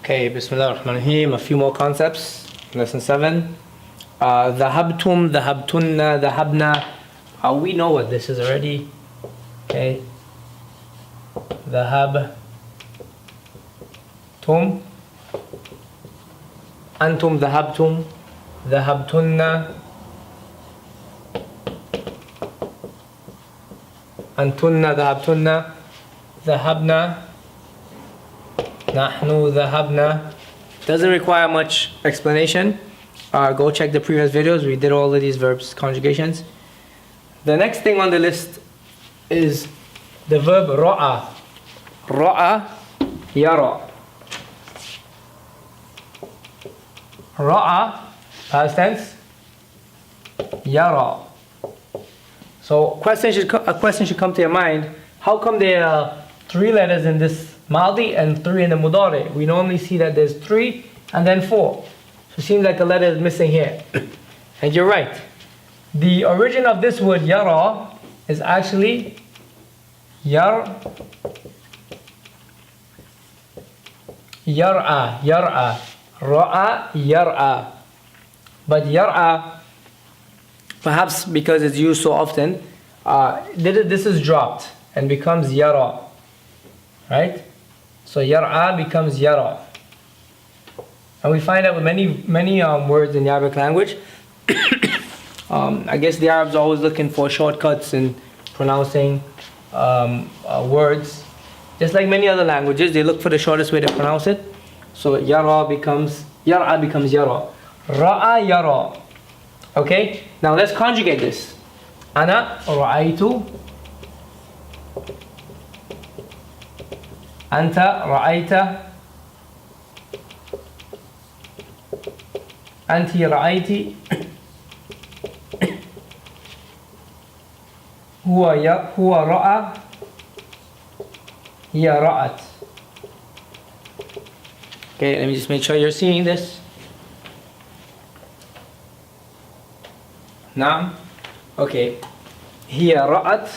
Okay, Bismillah ar-Rahman ar-Rahim. A few more concepts. Lesson 7. Dhahabtum, dhahabtunna, dhahabna. We know what this is already. Okay. Dhahabtum. Antum dhahabtum. Dhahabtunna. Antunna dhahabtunna. Dhahabna. Nahnu dhahabna. Doesn't require much explanation. Go check the previous videos. We did all of these verbs conjugations. The next thing on the list is the verb ra'a. Ra'a, yara. Ra'a, past tense, yara. So a question should come to your mind. How come there are 3 letters in this Madi and 3 in the Mudari? We normally see that there's 3 and then 4. So it seems like a letter is missing here. And you're right. The origin of this word yara is actually yar'a, ra'a, yar'a. But yar'a, perhaps because it's used so often, this is dropped and becomes yara. Right? So yar'a becomes yara. And we find that with many words in the Arabic language. I guess the Arabs are always looking for shortcuts in pronouncing words. Just like many other languages, they look for the shortest way to pronounce it. So yar'a becomes yara. Ra'a yara. Okay? Now let's conjugate this. Ana ra'aytu. Anta ra'ayta. Anti ra'ayti. Huwa ra'a. Hiya ra'at. Okay, let me just make sure you're seeing this. Naam. Okay. Hiya ra'at.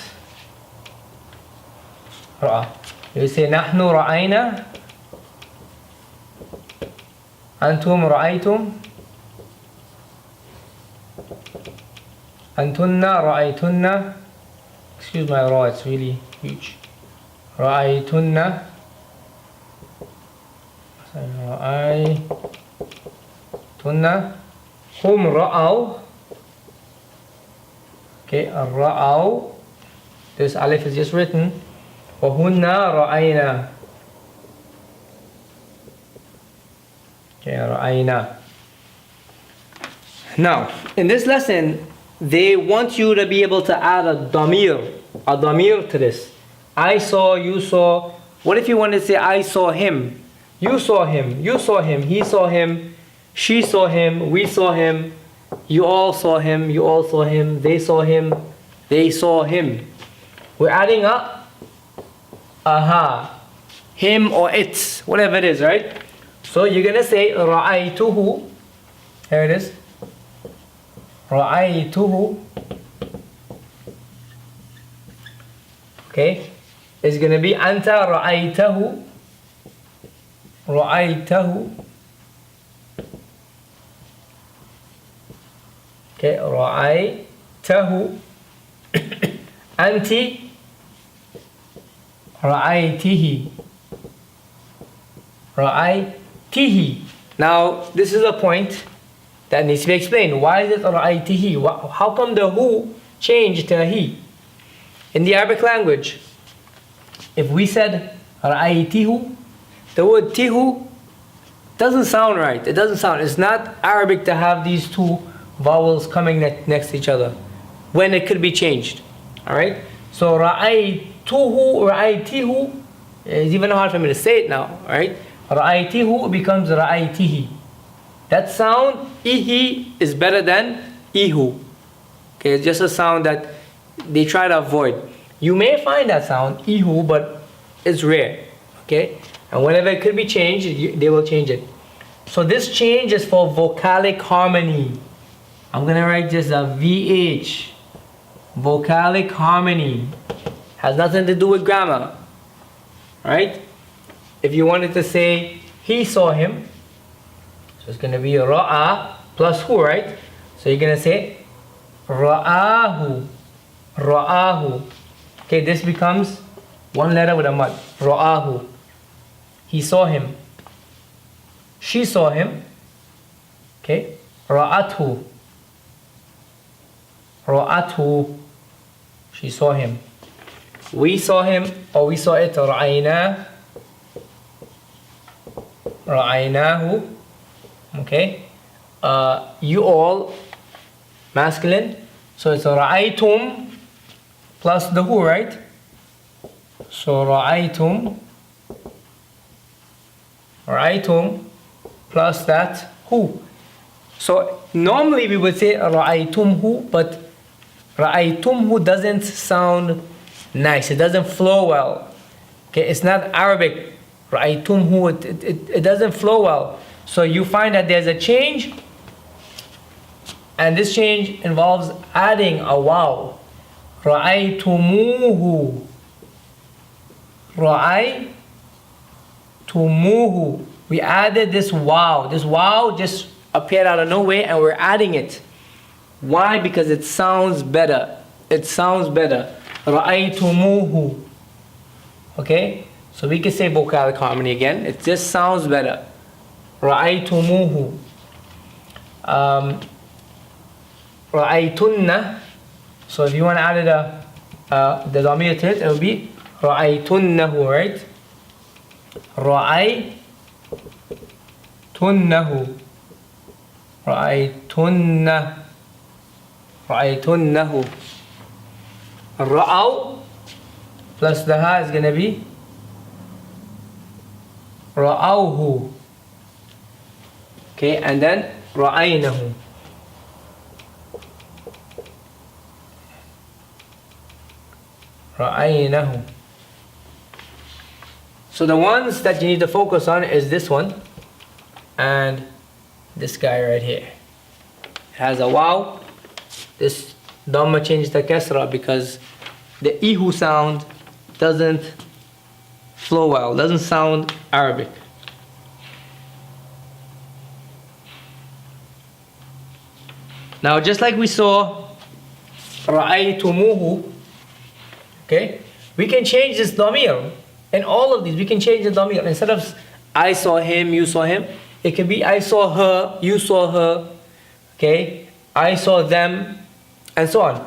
Ra'a. You say nahnu ra'ayna. Antum ra'aytum. Antunna ra'aytunna. Excuse my ra, it's really huge. Ra'aytunna. Ra'aytunna. Hum ra'aw. Okay, ra'aw. This alif is just written. Wahunna ra'ayna. Okay, ra'ayna. Now, in this lesson, they want you to be able to add a damir to this. I saw, you saw. What if you wanted to say I saw him? You saw him, he saw him, she saw him, we saw him, you all saw him, they saw him. We're adding a aha, him or it, whatever it is, right? So you're gonna say ra'aytuhu. Here it is. Ra'aytuhu. Okay, it's gonna be anta ra'aytahu. Ra'aytahu. Okay, ra'aytahu. Anti ra'aytihi. Ra'aytihi. Now, this is a point that needs to be explained. Why is it ra'aytihi? How come the who changed to a he? In the Arabic language, if we said ra'aytihu, the word tihu doesn't sound right. It doesn't sound. It's not Arabic to have these 2 vowels coming next to each other when it could be changed. Alright? So ra'aytihu is even hard for me to say it now. Alright? Ra'aytihu becomes ra'aytihi. That sound, ihi, is better than ihu. Okay, it's just a sound that they try to avoid. You may find that sound, ihu, but it's rare. Okay? And whenever it could be changed, they will change it. So this change is for vocalic harmony. I'm going to write just a VH. Vocalic harmony. Has nothing to do with grammar. Right? If you wanted to say he saw him. So it's going to be ra'a plus hu, right? So you're going to say ra'ahu. Ra'ahu. Okay, this becomes one letter with a mud. Ra'ahu. He saw him. She saw him. Okay. Ra'athu. Ra'athu. She saw him. We saw him, or we saw it. Ra'ayna. Ra'aynahu. Okay. You all, masculine. So it's ra'aytum plus the who, right? So ra'aytum. Ra'aytum plus that who. So normally we would say ra'aytumhu, but ra'aytumhu doesn't sound nice. It doesn't flow well. Okay, it's not Arabic. Ra'aytumhu, it doesn't flow well. So you find that there's a change, and this change involves adding a wow. Ra'aytumuhu. Ra'aytumuhu. We added this wow. This wow just appeared out of nowhere, and we're adding it. Why? Because it sounds better. It sounds better. Ra'aytumuhu. Okay? So we can say vocalic harmony again. It just sounds better. Ra'aytumuhu. Ra'aytunna. So if you want to add the damir to it, it will be ra'aytunnahu, right? Ra'aytunnahu. Ra'aytunna. Ra'aytunnahu. Ra'aw plus the ha is going to be ra'awhu. Okay, and then ra'aynahu. Ra'aynahu. So the ones that you need to focus on is this one and this guy right here. It has a wow. This dhamma changed to kasra because the ihu sound doesn't flow well, doesn't sound Arabic. Now just like we saw ra'aytumuhu, okay, we can change this damir. In all of these we can change the damir. Instead of I saw him, you saw him, it can be I saw her, you saw her, okay, I saw them, and so on.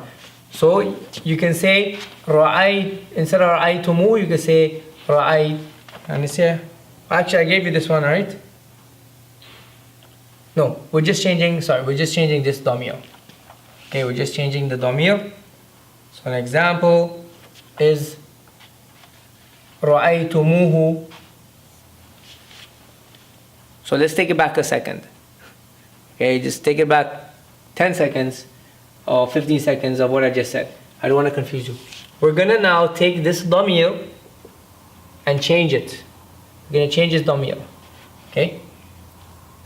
So you can say ra'ay, instead of ra'aytumu, you can say ra'ay. Let me see. Actually, I gave you this one, right? No, we're just changing this damir. Okay, we're just changing the damir. So an example is ra'aytumuhu. So let's take it back a second. Okay, just take it back 10 seconds or 15 seconds of what I just said. I don't want to confuse you. We're gonna now take this damir and change it. We're gonna change this damir. Okay?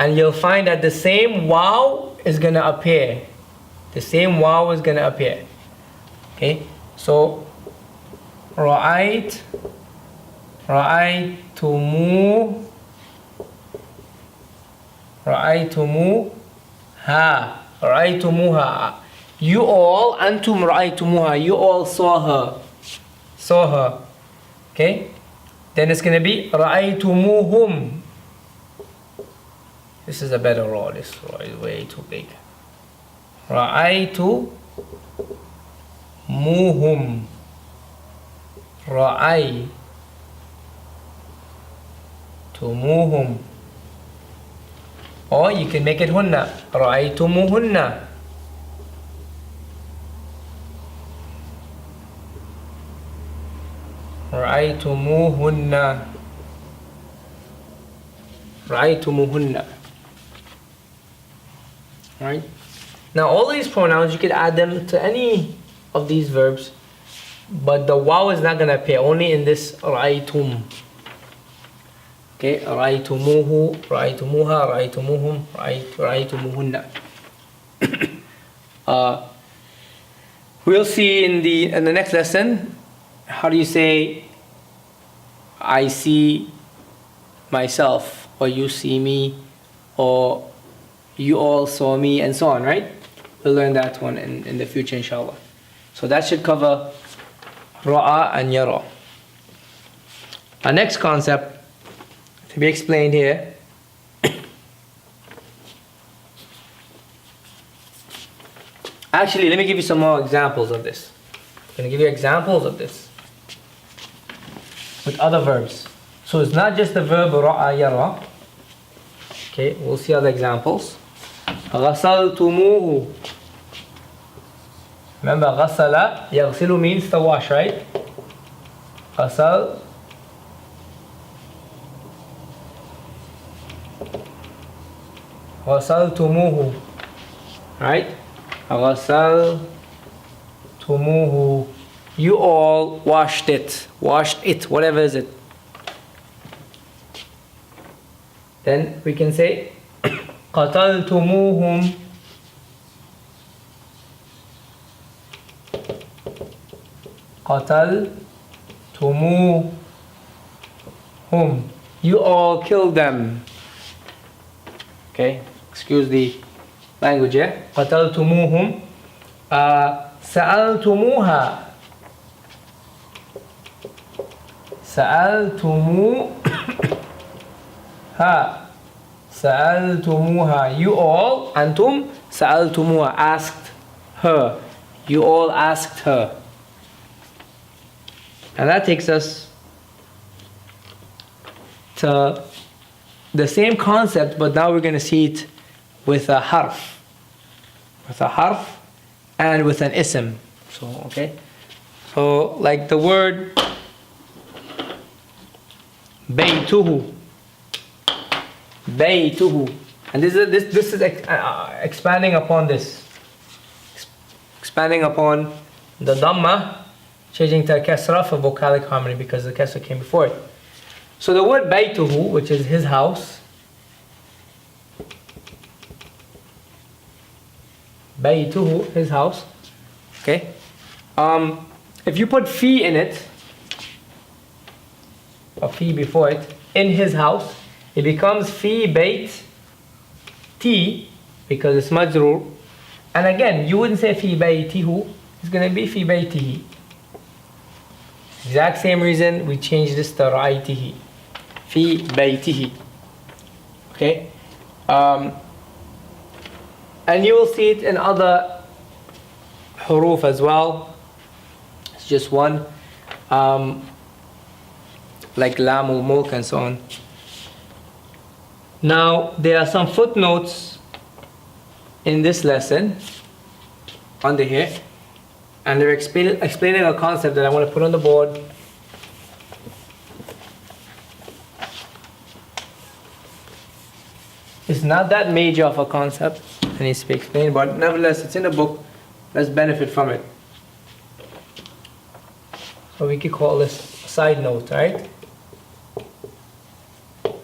And you'll find that the same wow is gonna appear. The same wow is gonna appear. Okay? So ra'aytumuha. Ra'aytumuha. You all, antum ra'aytumuha. You all saw her. Saw her. Okay? Then it's gonna be ra'aytumuhum. This is a better raw. This raw is way too big. Ra'aytumuhum. Ra'aytumuhum. Or you can make it hunna. Ra'aytumuhunna. Ra'aytumuhunna. Ra'aytumuhunna. Right? Now all these pronouns, you could add them to any of these verbs, but the wow is not going to appear, only in this ra'aytum. Okay, ra'aytumuhu, ra'aytumuha, ra'aytumuhum, ra'aytumuhunna. We'll see in the next lesson, how do you say I see myself? or you see me, or you all saw me, and so on, right? We'll learn that one in the future, inshallah. So that should cover ra'a and yara. Our next concept to be explained here actually, let me give you some more examples of this. I'm going to give you examples of this with other verbs. So it's not just the verb ra'a yara. Okay, we'll see other examples. غسلتموه. Remember, غسل يغسل means to wash, right? غسل غسلتموه, right? غسلتموه. You all washed it, whatever is it. Then we can say قتلتموهم. قتلتموهم. You all killed them. Okay, excuse the language here. قتلتموهم. سألتموها. سألتموها. سألتموها. You all, أنتم سألتموها, asked her. You all asked her. And that takes us to the same concept, but now we're going to see it with a harf. With a harf and with an ism. So, okay. So, like the word بيته. بيته. And this is expanding upon this. Expanding upon the dhamma, changing to a kasra for vocalic harmony because the kasra came before it. So the word baytuhu, which is his house, baytuhu, his house, okay? If you put fi in it, or fi before it, in his house, it becomes fi bayt ti, because it's majroor. And again, you wouldn't say fi baytihu, it's going to be fi baytihi. Exact same reason we changed this to ra'aytihi. Fi baytihi. Okay? And you will see it in other huruf as well. It's just one. Like lamul mulk and so on. Now, there are some footnotes in this lesson under here. And they're explaining a concept that I want to put on the board. It's not that major of a concept. It needs to be explained, but nevertheless, it's in the book. Let's benefit from it. So we could call this a side note, right?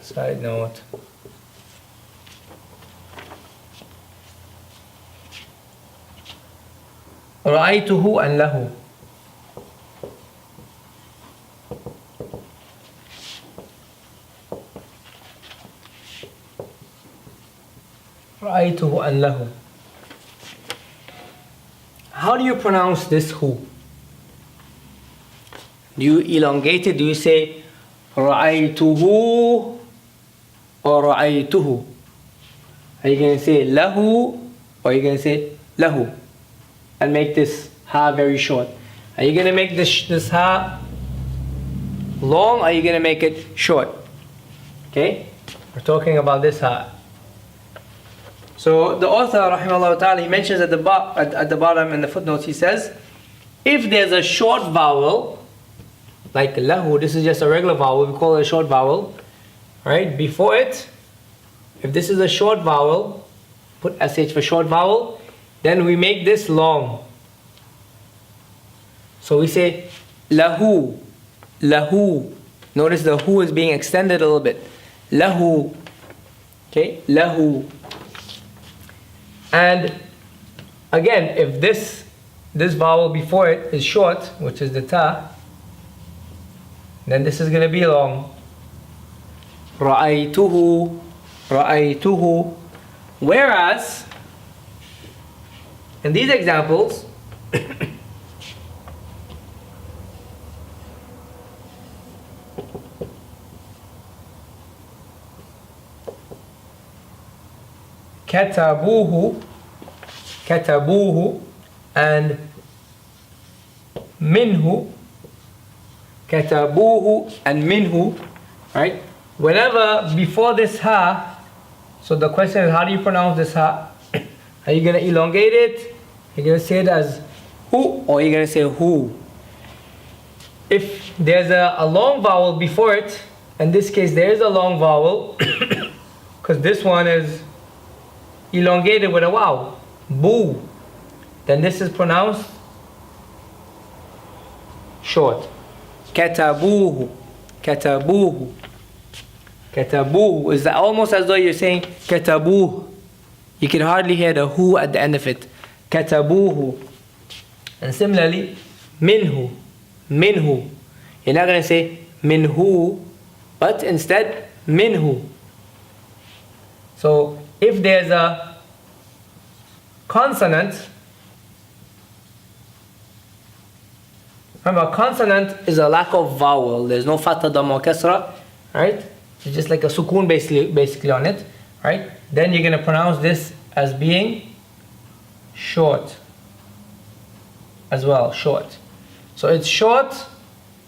Side note. رأيته أن له. رأيته أن له. How do you pronounce this who? Do you elongate it? Do you say رأيته or رأيته? Are you going to say له or are you going to say له? And make this ha very short. Are you going to make this ha long or are you going to make it short? Okay? We're talking about this ha. So the author, rahimahullah ta'ala, he mentions at the bottom in the footnotes, he says, if there's a short vowel, like lahu, this is just a regular vowel, we call it a short vowel, right? Before it, if this is a short vowel, put sh for short vowel, then we make this long. So we say lahu, lahu. Notice the hu is being extended a little bit. Lahu. Okay, lahu. And again, if this vowel before it is short, which is the ta, then this is going to be long. رأيته رأيته. Whereas in these examples كتبوه كتبوه and منه كتبوه and منه, right? Whenever before this ha, so the question is, how do you pronounce this ha? Are you going to elongate it? You're going to say it as who, or you're going to say who? If there's a long vowel before it, in this case there is a long vowel because this one is elongated with a wow, boo, then this is pronounced short. كتبوه كتبوه كتبوه is almost as though you're saying كتبوه. You can hardly hear the who at the end of it. كتبوه. And similarly, منه منه. You're not going to say منه, but instead منه. So if there's a consonant, remember, a consonant is a lack of vowel. There's no fatha, dhamma, or kasra, right? It's just like a sukoon basically on it, right? Then you're going to pronounce this as being short as well, short. So it's short,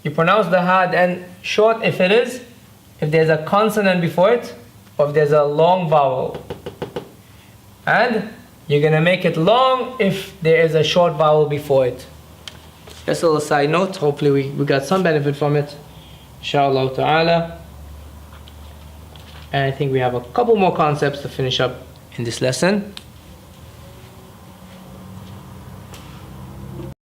you pronounce the ha and short if there's a consonant before it, or if there's a long vowel. And you're going to make it long if there is a short vowel before it. Just a little side note, hopefully we got some benefit from it, inshallah ta'ala. And I think we have a couple more concepts to finish up in this lesson.